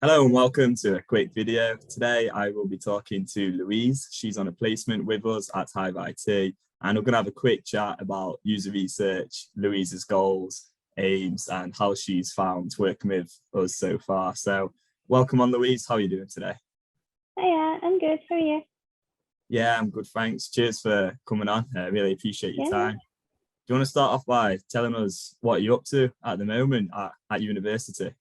Hello and welcome to a quick video. Today I will be talking to Louise. She's on a placement with us at Hive IT, and we're going to have a quick chat about user research, Louise's goals, aims, and how she's found working with us so far. So welcome on, Louise. How are you doing today? Hiya, I'm good. How are you? Yeah, I'm good, thanks. Cheers for coming on. I really appreciate your time. Do you want to start off by telling us what you're up to at the moment at university?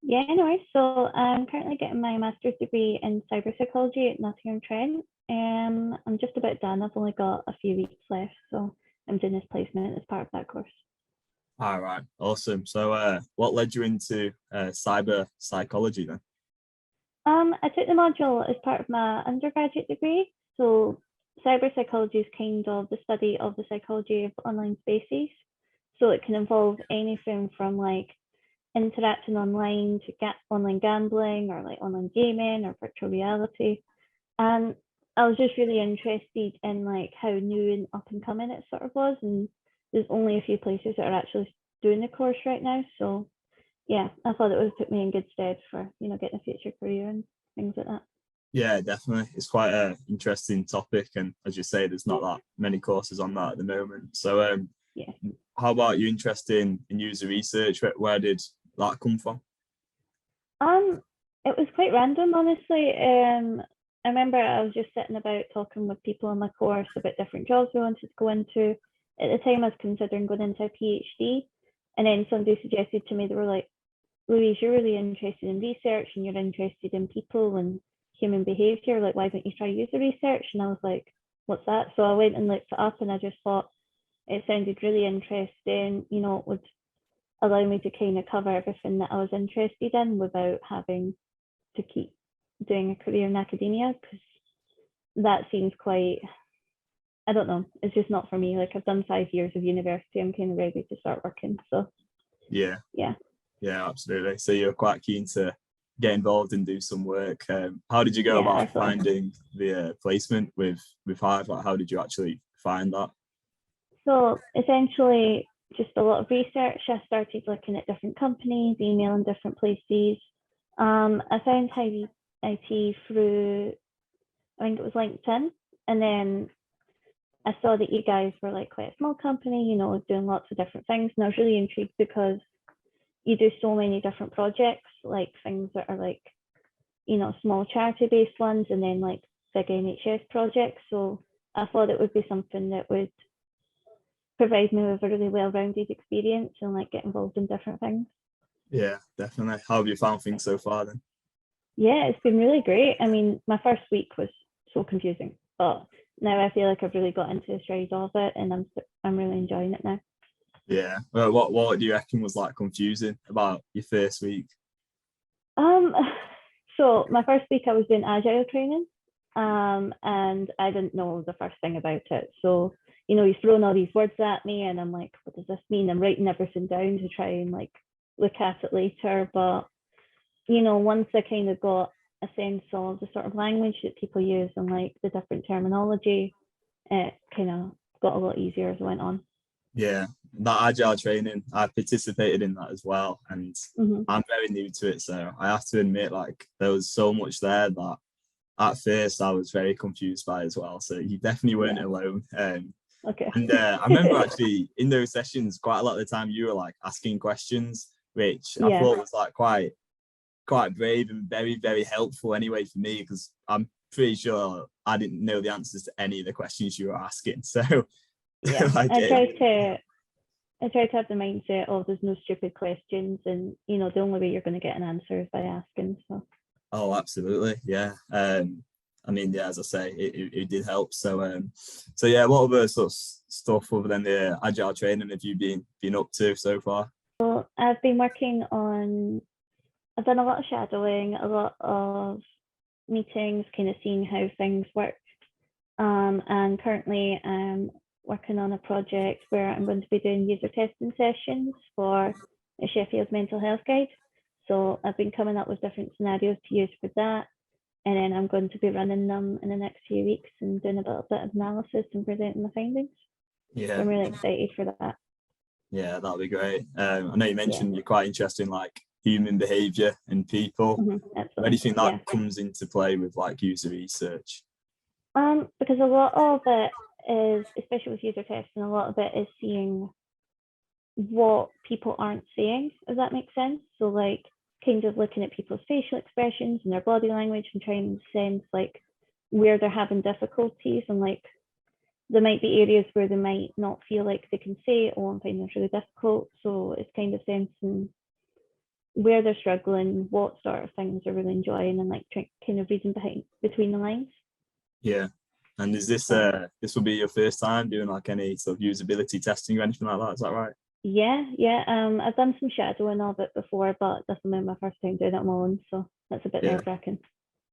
Yeah, no worries. So I'm currently getting my master's degree in Cyberpsychology at Nottingham-Trent. I'm just about done. I've only got a few weeks left, so I'm doing this placement as part of that course. All right, awesome. So what led you into cyber psychology then? I took the module as part of my undergraduate degree. So cyberpsychology is kind of the study of the psychology of online spaces. So it can involve anything from like interacting online to get online gambling or like online gaming or virtual reality. And I was just really interested in like how new and up and coming it sort of was. And there's only a few places that are actually doing the course right now. So yeah, I thought it would put me in good stead for, getting a future career and things like that. Yeah, definitely. It's quite an interesting topic, and as you say, there's not that many courses on that at the moment. So Yeah. how about you interest in user research? Where did that come from? It was quite random, honestly. I remember I was just sitting about talking with people in my course about different jobs we wanted to go into. At the time, I was considering going into a PhD, and then somebody suggested to me, they were like, Louise, you're really interested in research and you're interested in people and human behavior. Like, why don't you try user research? And I was like, what's that? So I went and looked it up, and I just thought it sounded really interesting. It would allow me to kind of cover everything that I was interested in without having to keep doing a career in academia, because that seems quite, I don't know, it's just not for me. Like, I've done 5 years of university, I'm kind of ready to start working. So Yeah, yeah absolutely. So you're quite keen to get involved and do some work. How did you go about absolutely. finding the placement with Hive? Like, how did you actually find that? So essentially, just a lot of research. I started looking at different companies, emailing different places. I found Hive IT through, I think it was LinkedIn, and then I saw that you guys were like quite a small company, doing lots of different things, and I was really intrigued because you do so many different projects, like things that are like, small charity-based ones, and then like big NHS projects. So I thought it would be something that would provide me with a really well-rounded experience and like get involved in different things. Yeah, definitely. How have you found things so far then? Yeah, it's been really great. I mean, my first week was so confusing, but now I feel like I've really got into the stride of it, and I'm really enjoying it now. Yeah. Well, what do you reckon was like confusing about your first week? Um, so my first week I was doing Agile Training, and I didn't know the first thing about it. So he's throwing all these words at me, and I'm like, what does this mean? I'm writing everything down to try and like look at it later. But once I kind of got a sense of the sort of language that people use and like the different terminology, it kind of got a lot easier as I went on. Yeah, that agile training, I participated in that as well, and Mm-hmm. I'm very new to it, so I have to admit, like, there was so much there that at first I was very confused by as well. So you definitely weren't Yeah. alone. Okay. And I remember actually in those sessions, quite a lot of the time you were like asking questions, which I Yeah. thought was like quite brave and very, very helpful anyway for me, because I'm pretty sure I didn't know the answers to any of the questions you were asking. So Yeah. like I try to have the mindset of there's no stupid questions, and the only way you're going to get an answer is by asking. So oh, absolutely, yeah. I mean, yeah, as I say, it did help. So yeah, what other sort of stuff other than the agile training have you been up to so far? I've been working on. I've done a lot of shadowing, a lot of meetings, kind of seeing how things work. And currently I'm working on a project where I'm going to be doing user testing sessions for a Sheffield Mental Health guide. So I've been coming up with different scenarios to use for that. And then I'm going to be running them in the next few weeks and doing a little bit of analysis and presenting my findings. So Yeah, I'm really excited for that. yeah, that'll be great. I know you Yeah. mentioned you're quite interested in like human behavior and people. Absolutely. Where do you think that comes into play with like user research? Because a lot of it is, especially with user testing, a lot of it is seeing what people aren't saying, if that makes sense. So like kind of looking at people's facial expressions and their body language and trying to sense like where they're having difficulties, and like there might be areas where they might not feel like they can say, oh, I'm finding this really difficult. So it's kind of sensing where they're struggling, what sort of things they're really enjoying, and like kind of reading between the lines. Yeah. And is this this will be your first time doing like any sort of usability testing or anything like that? Is that right? Yeah. I've done some shadowing of it before, but this will be my first time doing it on my own, so that's a bit nerve-wracking.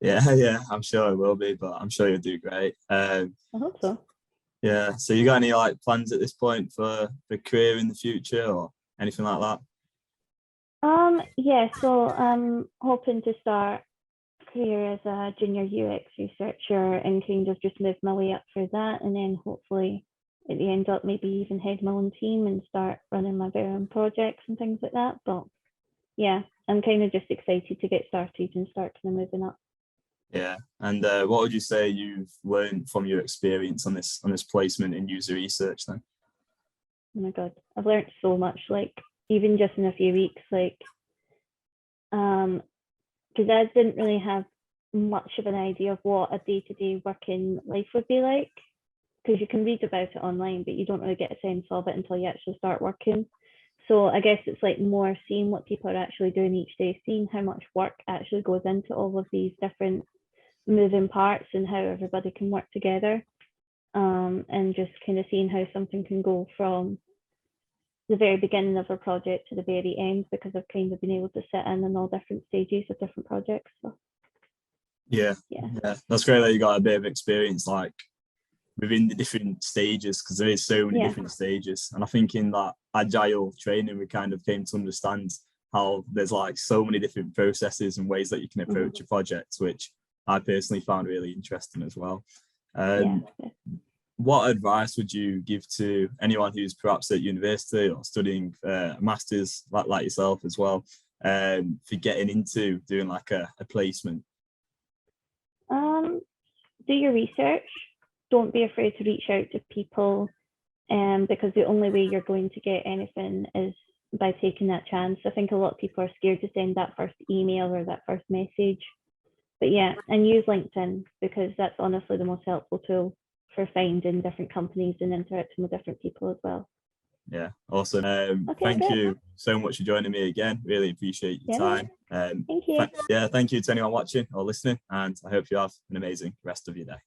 Yeah, I'm sure it will be, but I'm sure you'll do great. I hope so. Yeah. So you got any like plans at this point for career in the future or anything like that? Yeah, so I'm hoping to start career as a junior UX researcher and kind of just move my way up through that, and then hopefully at the end up maybe even head my own team and start running my very own projects and things like that. But yeah, I'm kind of just excited to get started and start kind of moving up. Yeah. And what would you say you've learned from your experience on this placement in user research then? Oh my God, I've learned so much, like even just in a few weeks, like because I didn't really have much of an idea of what a day-to-day working life would be like, because you can read about it online, but you don't really get a sense of it until you actually start working. So I guess it's like more seeing what people are actually doing each day, seeing how much work actually goes into all of these different moving parts and how everybody can work together, and just kind of seeing how something can go from the very beginning of a project to the very end, because I've kind of been able to sit in all different stages of different projects. So yeah, that's great that you got a bit of experience like within the different stages, because there is so many different stages. And I think in that agile training we kind of came to understand how there's like so many different processes and ways that you can approach a project, which I personally found really interesting as well. What advice would you give to anyone who's perhaps at university or studying a master's like yourself as well, for getting into doing like a placement? Do your research. Don't be afraid to reach out to people, because the only way you're going to get anything is by taking that chance. I think a lot of people are scared to send that first email or that first message. But yeah, and use LinkedIn, because that's honestly the most helpful tool for finding different companies and interacting with different people as well. Yeah, awesome. Thank you so much for joining me again. Really appreciate your time. Thank you. Thank you to anyone watching or listening, and I hope you have an amazing rest of your day.